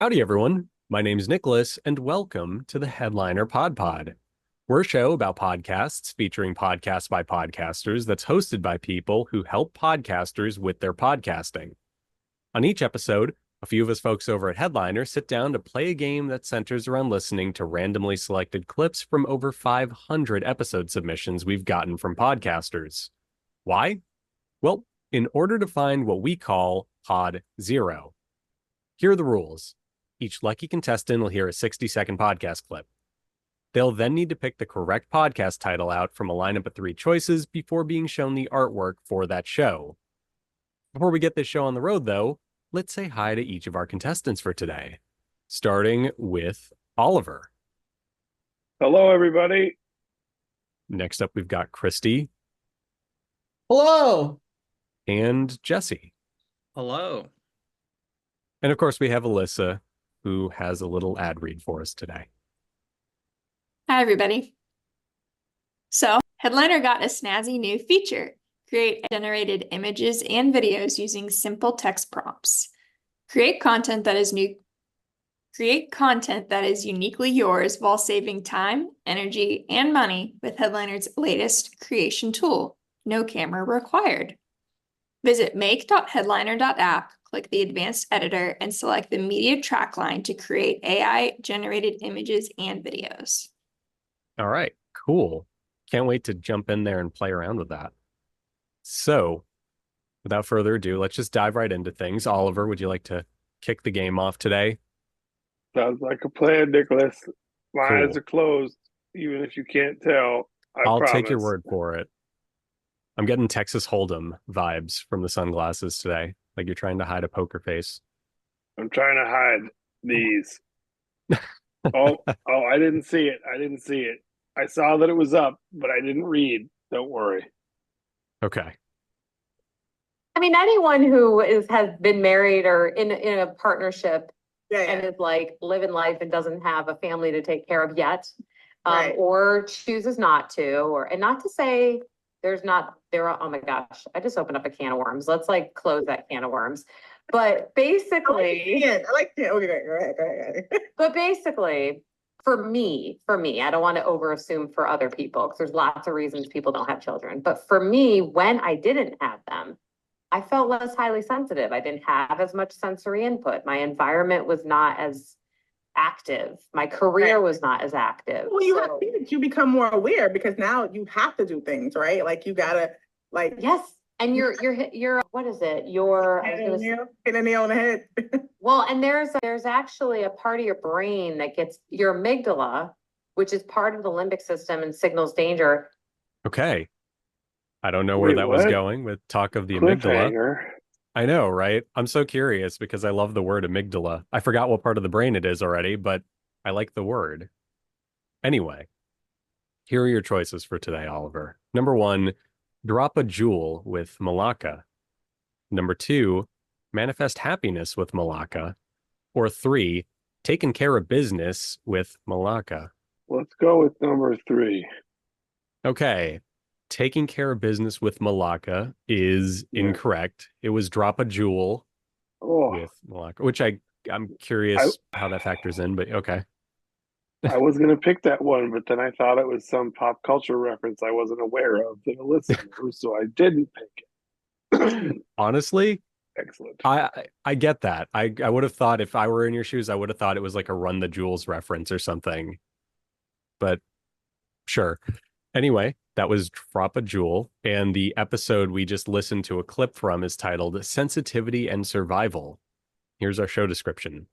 Howdy, everyone. My name's Nicholas, and welcome to the Headliner PodPod. We're a show about podcasts featuring podcasts by podcasters that's hosted by people who help podcasters with their podcasting. On each episode, a few of us folks over at Headliner sit down to play a game that centers around listening to randomly selected clips from over 500 episode submissions we've gotten from podcasters. Why? Well, in order to find what we call Pod Zero. Here are the rules. Each lucky contestant will hear a 60-second podcast clip. They'll then need to pick the correct podcast title out from a lineup of 3 choices before being shown the artwork for that show. Before we get this show on the road, though, let's say hi to each of our contestants for today, starting with Oliver. Hello, everybody. Next up, we've got Kristy Hello. and Jesse. Hello. And of course, we have Alyssa, who has a little ad read for us today. Hi, everybody. So, Headliner got a snazzy new feature. Create generated images and videos using simple text prompts. Create content that is uniquely yours while saving time, energy, and money with Headliner's latest creation tool. No camera required. Visit make.headliner.app, click the advanced editor, and select the media track line to create AI-generated images and videos. All right, cool. Can't wait to jump in there and play around with that. So, without further ado, let's just dive right into things. Oliver, would you like to kick the game off today? Sounds like a plan, Nicholas. My Cool. eyes are closed, even if you can't tell. I'll promise. take your word for it. I'm getting Texas Hold'em vibes from the sunglasses today. Like you're trying to hide a poker face. I'm trying to hide these. I didn't see it. I saw that it was up, but I didn't read. Don't worry. Okay. I mean, anyone who has been married or in a partnership and is like living life and doesn't have a family to take care of yet, Right. or chooses not to, and not to say oh my gosh, I just opened up a can of worms. Let's like close that can of worms. But basically, I like it. Okay, go ahead. But basically, for me, I don't want to overassume for other people because there's lots of reasons people don't have children. But for me, when I didn't have them, I felt less highly sensitive. I didn't have as much sensory input. My environment was not as active. My career was not as active. Well, you become more aware because now you have to do things, right? Like you gotta, like, yes. And you're what is it? hit a nail on the head. Well, and there's actually a part of your brain that gets your amygdala, which is part of the limbic system and signals danger. Okay. I don't know where Wait, that was what? going with talk of the amygdala. Cliffhanger. I know, right? I'm so curious because I love the word amygdala. I forgot what part of the brain it is already, but I like the word. Anyway, here are your choices for today, Oliver. Number 1, drop a jewel with Malaka. Number 2, manifest happiness with Malaka. Or 3, taking care of business with Malaka. Let's go with number 3. Okay. Taking care of business with Malaka is incorrect. It was drop a jewel with Malaka, which I'm curious how that factors in, but okay. I was going to pick that one, but then I thought it was some pop culture reference I wasn't aware of that Alyssa knew, so I didn't pick it. Honestly, Excellent. I get that. I would have thought if I were in your shoes, I would have thought it was like a Run the Jewels reference or something. But sure. Anyway, that was Drop a Jewel, and the episode we just listened to a clip from is titled Sensitivity and Survival. Here's our show description.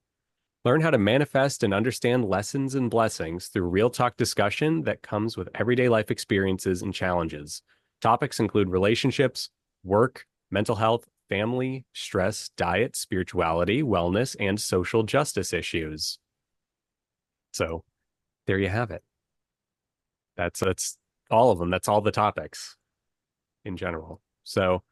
Learn how to manifest and understand lessons and blessings through real talk discussion that comes with everyday life experiences and challenges. Topics include relationships, work, mental health, family, stress, diet, spirituality, wellness, and social justice issues. So there you have it. That's all of them. That's all the topics in general. So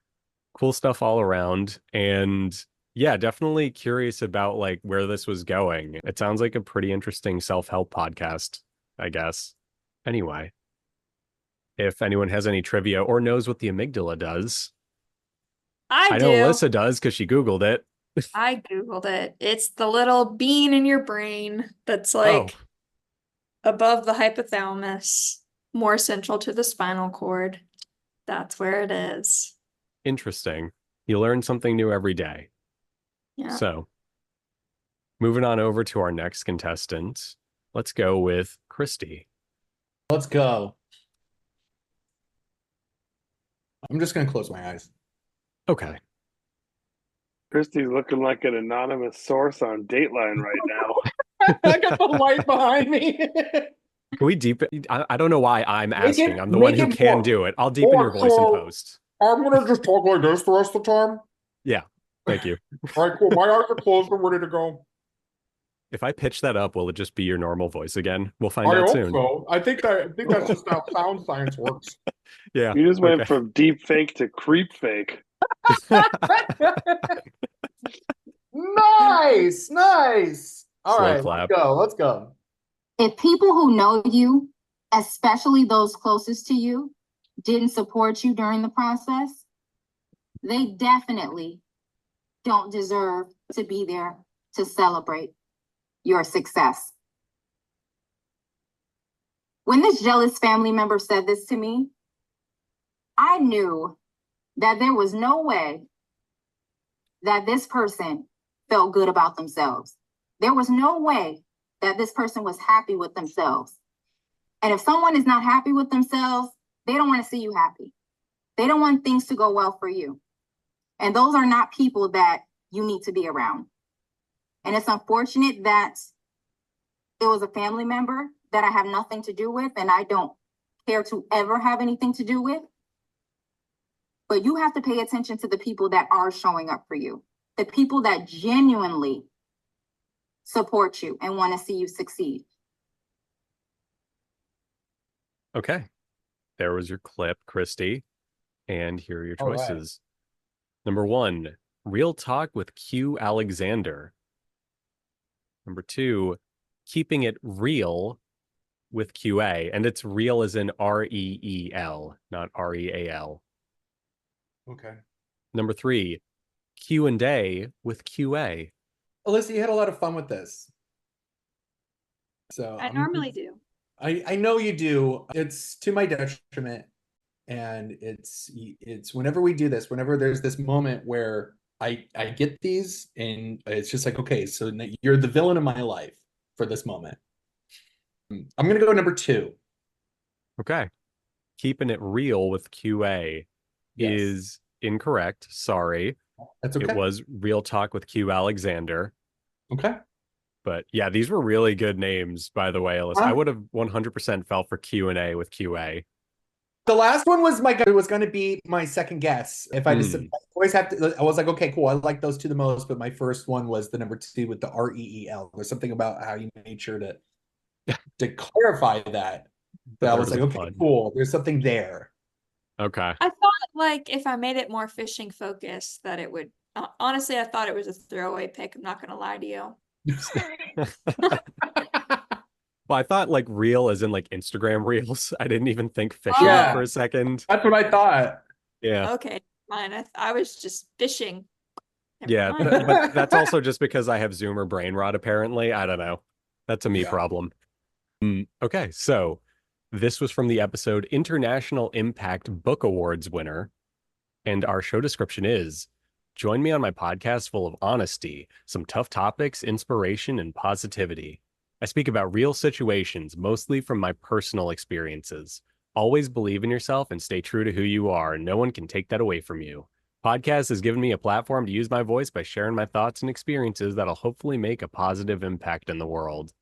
cool stuff all around. And yeah, definitely curious about like where this was going. It sounds like a pretty interesting self-help podcast, I guess. Anyway, if anyone has any trivia or knows what the amygdala does, I know do. Alyssa does because she Googled it. I Googled it. It's the little bean in your brain that's Oh, like above the hypothalamus, more central to the spinal cord. That's where it is. interesting. You learn something new every day. Yeah. So, moving on over to our next contestant. Let's go with Kristy. Let's go. I'm just gonna close my eyes. Okay. Kristy's looking like an anonymous source on Dateline right now. I got the light behind me. Can we deepen? I don't know why I'm Make asking. it- I'm the one make who it can more- do it. I'll deepen your more voice in so- post. I'm gonna just talk like this the rest of the time. Yeah. Thank you. All right, cool. My eyes are closed. I'm ready to go. If I pitch that up, will it just be your normal voice again? We'll find I out hope soon. so. I think that's just how sound science works. Yeah. You just went okay. from deep fake to creep fake. Nice, nice. All Slow right, clap. let's go. If people who know you, especially those closest to you, didn't support you during the process, they definitely don't deserve to be there to celebrate your success. When this jealous family member said this to me, I knew that there was no way that this person felt good about themselves. There was no way that this person was happy with themselves. And if someone is not happy with themselves, they don't want to see you happy. They don't want things to go well for you. And those are not people that you need to be around. And it's unfortunate that it was a family member that I have nothing to do with and I don't care to ever have anything to do with. But you have to pay attention to the people that are showing up for you, the people that genuinely support you and want to see you succeed. Okay. There was your clip, Kristy. And here are your All right. choices. Number 1, Real Talk with Q Alexander. Number 2, Keeping It Real with QA. And it's real as in REEL, not REAL. Okay. Number 3, Q&A with QA. Alyssa, you had a lot of fun with this. So I normally do. I know you do. It's to my detriment. And it's whenever we do this, whenever there's this moment where I get these and it's just like, okay, so you're the villain of my life for this moment. I'm going to go number 2. Okay. Keeping It Real with QA Yes. is incorrect. Sorry. That's okay. It was Real Talk with Q Alexander. Okay. But yeah, these were really good names, by the way, Alyssa. I would have 100% fell for Q&A with QA. The last one was going to be my second guess. If I just I always have to, I was like, okay, cool. I like those two the most, but my first one was the number 2 with the REEL. There's something about how you made sure to clarify that. But I was like, okay, cool. There's something there. Okay. I thought like if I made it more fishing focused that it would, honestly, I thought it was a throwaway pick. I'm not going to lie to you. Well, I thought like real as in like Instagram reels. I didn't even think fishing Yeah. for a second. That's what I thought. Yeah. Okay, fine. I was just fishing. Never Yeah. mind. But that's also just because I have Zoomer brain rot, apparently. I don't know. That's a me problem. Okay. So this was from the episode International Impact Book Awards winner. And our show description is: join me on my podcast full of honesty, some tough topics, inspiration, and positivity. I speak about real situations, mostly from my personal experiences. Always believe in yourself and stay true to who you are. No one can take that away from you. Podcast has given me a platform to use my voice by sharing my thoughts and experiences that'll hopefully make a positive impact in the world.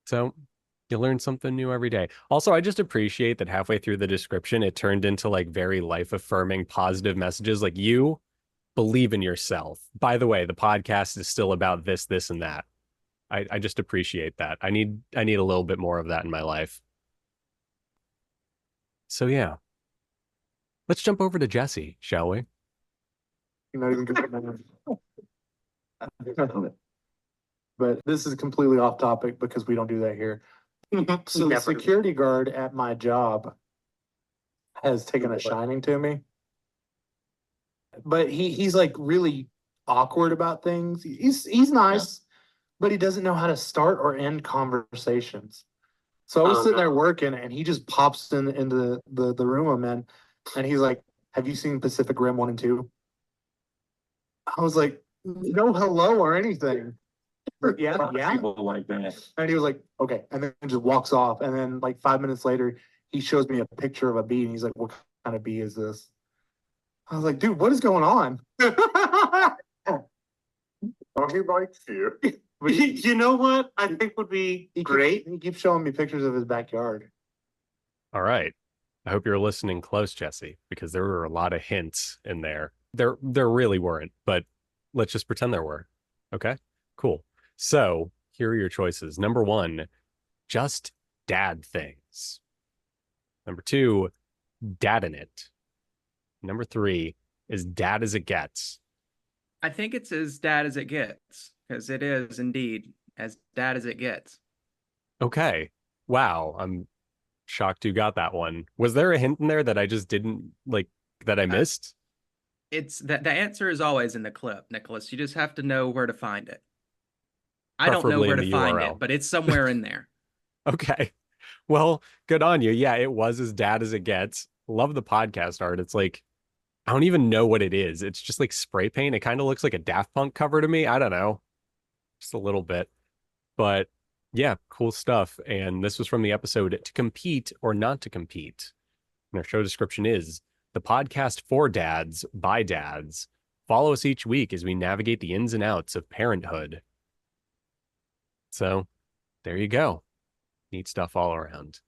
So you learn something new every day. Also, I just appreciate that halfway through the description, it turned into like very life-affirming, positive messages. Like, you believe in yourself. By the way, the podcast is still about this, this, and that. I just appreciate that. I need a little bit more of that in my life. So yeah, let's jump over to Jesse, shall we? You're not even good. But this is completely off topic because we don't do that here. So the security guard at my job has taken a shining to me. But he's like really awkward about things. He's nice, but he doesn't know how to start or end conversations. So I was sitting there working, and he just pops into the room I'm in, and he's like, "Have you seen Pacific Rim 1 and 2?" I was like, "No hello or anything." But yeah. People like that. And he was like, "Okay," and then just walks off. And then like 5 minutes later, he shows me a picture of a bee, and he's like, "What kind of bee is this?" I was like, "Dude, what is going on?" Oh, he likes you. You know what I think would be great? He keeps showing me pictures of his backyard. All right. I hope you're listening close, Jesse, because there were a lot of hints in there. There really weren't, but let's just pretend there were. Okay, cool. So here are your choices. Number 1, just dad things. Number 2, dad in it. Number 3 is dad as it gets. I think it's as dad as it gets, because it is indeed as dad as it gets. Okay. Wow. I'm shocked you got that one. Was there a hint in there that I just didn't like that I missed? It's that the answer is always in the clip, Nicholas. You just have to know where to find it. I don't know Preferably where in to the find URL. it, but it's somewhere in there. Okay. Well, good on you. Yeah, it was as dad as it gets. Love the podcast art. It's like, I don't even know what it is. It's just like spray paint. It kind of looks like a Daft Punk cover to me. I don't know. Just a little bit. But yeah, cool stuff. And this was from the episode To Compete or Not to Compete. And our show description is the podcast for dads by dads. Follow us each week as we navigate the ins and outs of parenthood. So there you go. Neat stuff all around.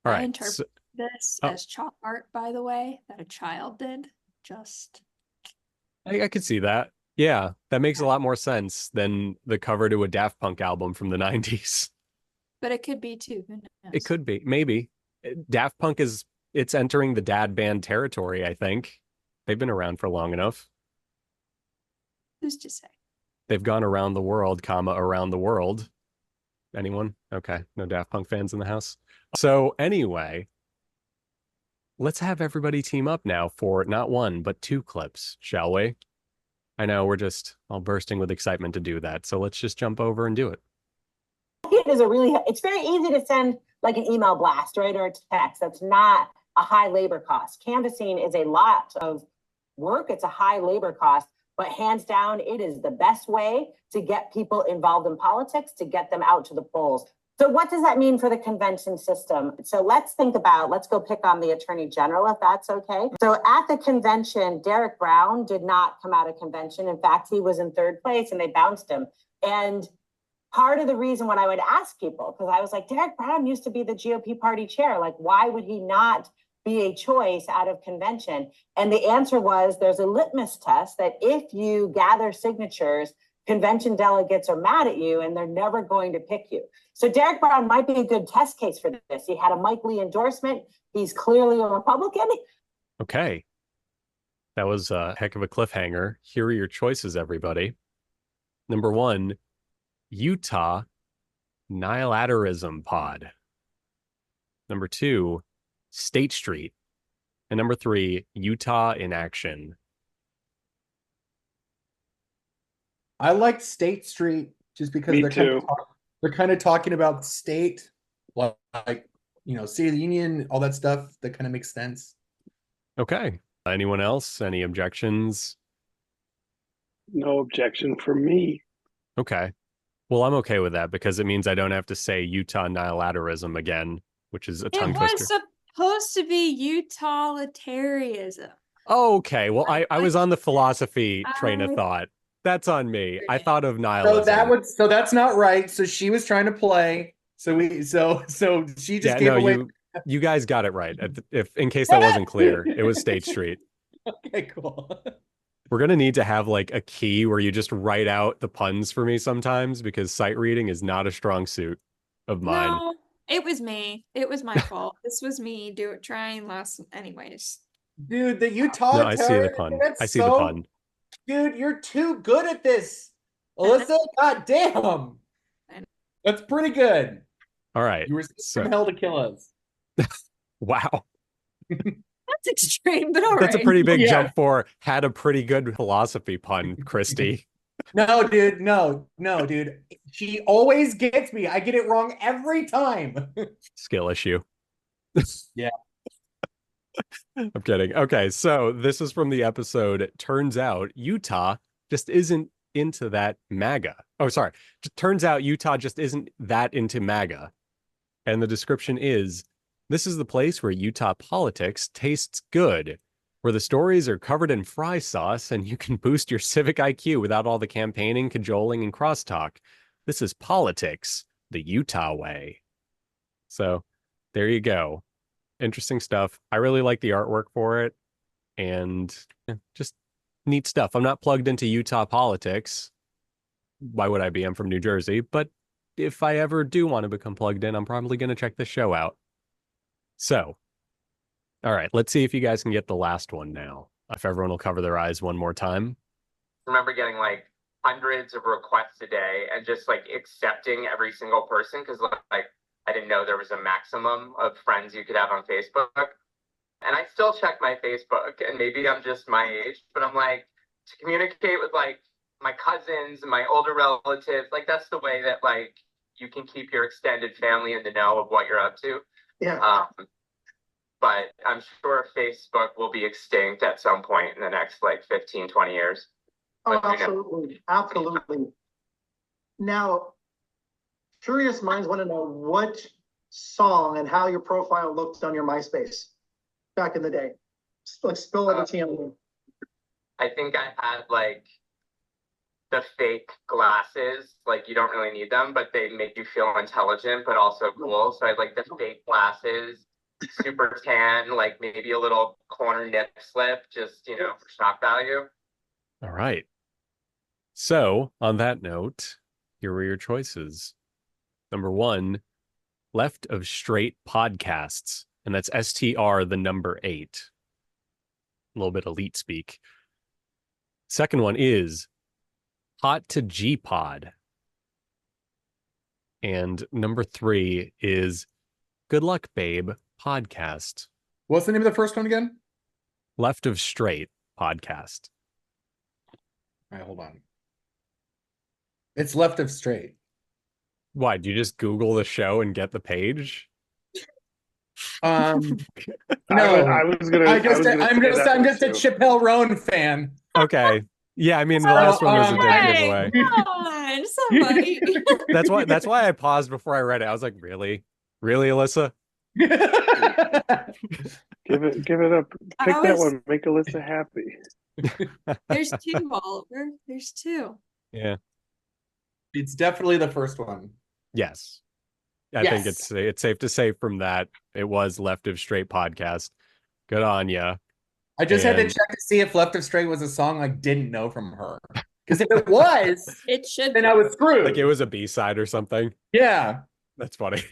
All I right. interpret this as chalk art, by the way, that a child did. Just I could see that. Yeah, that makes a lot more sense than the cover to a Daft Punk album from the 90s. but it could be too. Who knows? It could be, maybe. Daft Punk it's entering the dad band territory, I think. They've been around for long enough. Who's to say? They've gone around the world, around the world. Anyone? Okay, no Daft Punk fans in the house. So anyway, let's have everybody team up now for not 1, but 2 clips, shall we? I know we're just all bursting with excitement to do that. So let's just jump over and do it. It's very easy to send like an email blast, right? Or a text. That's not a high labor cost. Canvassing is a lot of work. It's a high labor cost, but hands down, it is the best way to get people involved in politics, to get them out to the polls. So what does that mean for the convention system? So let's go pick on the Attorney General, if that's okay. So at the convention, Derek Brown did not come out of convention. In fact, he was in 3rd place and they bounced him. And part of the reason when I would ask people, because I was like, Derek Brown used to be the GOP party chair. Like, why would he not be a choice out of convention? And the answer was there's a litmus test that if you gather signatures, convention delegates are mad at you and they're never going to pick you. So Derek Brown might be a good test case for this. He had a Mike Lee endorsement. He's clearly a Republican. Okay. That was a heck of a cliffhanger. Here are your choices, everybody. Number 1, Utah Nihilaterism Pod. Number 2, State Street. And number 3, Utah in Action. I like State Street just because Me they're kind of talking about state, like State of the Union, all that stuff. That kind of makes sense. Okay. Anyone else? Any objections? No objection from me. Okay. Well, I'm okay with that because it means I don't have to say Utah Nihilaterism again, which is a tongue It was twister. supposed to be utilitarianism. Okay. Well, I was on the philosophy train of thought. That's on me. I thought of nihilism. So that's not right. So she was trying to play. So she just gave away. You guys got it right. If in case that wasn't clear, it was State Street. Okay, cool. We're gonna need to have like a key where you just write out the puns for me sometimes because sight reading is not a strong suit of mine. No, it was me. It was my fault. This was me trying last. Anyways, dude, the Utah. No, I see the pun. I see the pun. Dude, you're too good at this, Alyssa. God damn, that's pretty good. All right. You were from hell to kill us. Wow. That's extreme, but all right. That's a pretty big Yeah. jump for had a pretty good philosophy pun, Kristy. No, dude. No, dude. She always gets me. I get it wrong every time. Skill issue. Yeah. I'm kidding. Okay, so this is from the episode. It turns out Utah just isn't into that MAGA. Oh, sorry. Turns out Utah just isn't that into MAGA. And the description is, this is the place where Utah politics tastes good, where the stories are covered in fry sauce and you can boost your civic IQ without all the campaigning, cajoling, and crosstalk. This is politics, the Utah way. So there you go. Interesting stuff. I really like the artwork for it, and just neat stuff. I'm not plugged into Utah politics. Why would I be? I'm from New Jersey, but if I ever do want to become plugged in, I'm probably going to check this show out. So, all right, let's see if you guys can get the last one now. If everyone will cover their eyes one more time. I remember getting like hundreds of requests a day and just like accepting every single person because like I didn't know there was a maximum of friends you could have on Facebook. And I still check my Facebook, and maybe I'm just my age, but I'm like, to communicate with like my cousins and my older relatives, like that's the way that like you can keep your extended family in the know of what you're up to. Yeah. But I'm sure Facebook will be extinct at some point in the next like 15, 20 years. Oh, But, you know, absolutely. Absolutely. Now, curious minds want to know what song and how your profile looked on your MySpace back in the day. Like, spill the tea on me. I think I had like the fake glasses, like you don't really need them, but they make you feel intelligent, but also cool. So I had like the fake glasses, super tan, like maybe a little corner nip slip, just, you know, for shock value. All right. So, on that note, here were your choices. Number 1, Left of Straight Podcasts, and that's STR, the number 8. A little bit elite speak. Second one is Hot to G-Pod. And number 3 is Good Luck Babe Podcast. What's the name of the first one again? Left of Straight Podcast. All right, hold on. It's Left of Straight. Why? Do you just Google the show and get the page? No, I was gonna. I'm just a Chappelle Roan fan. Okay. Yeah, I mean the last one was a dead giveaway. Come on, somebody. That's why I paused before I read it. I was like, really? Really, Alyssa? Give it up. Pick that one. Make Alyssa happy. There's 2, Oliver. There's 2. Yeah. It's definitely the first one. Yes. I think it's safe to say from that it was Left of Straight Podcast. Good on ya. I just had to check to see if Left of Straight was a song I didn't know from her. Because if it was, it should. Then I was screwed. Like it was a B-side or something. Yeah. That's funny.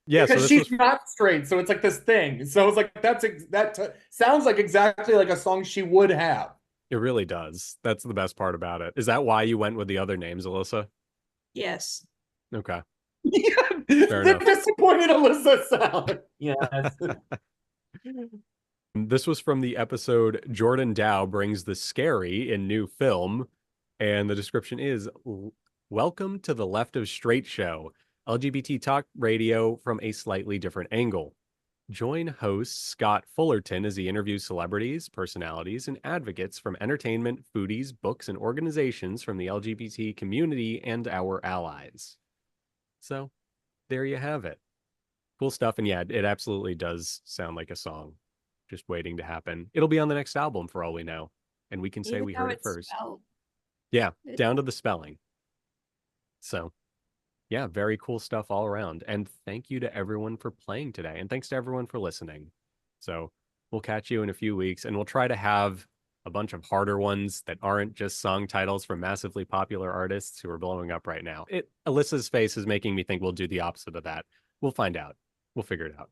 Yeah, because she's not straight, so it's like this thing. So it's like that sounds like exactly like a song she would have. It really does. That's the best part about it. Is that why you went with the other names, Alyssa? Yes. Okay. Fair enough. Disappointed Alyssa sound. Yes. This was from the episode Jordan Dow Brings the Scary in New Film. And the description is, Welcome to the Left of Straight Show, LGBT talk radio from a slightly different angle. Join host Scott Fullerton as he interviews celebrities, personalities, and advocates from entertainment, foodies, books, and organizations from the LGBT community and our allies. So, there you have it. Cool stuff. And yeah, it absolutely does sound like a song just waiting to happen. It'll be on the next album for all we know. And we can say we heard it first. Yeah, down to the spelling. So, yeah, very cool stuff all around. And thank you to everyone for playing today. And thanks to everyone for listening. So we'll catch you in a few weeks, and we'll try to have a bunch of harder ones that aren't just song titles from massively popular artists who are blowing up right now. Alyssa's face is making me think we'll do the opposite of that. We'll find out. We'll figure it out.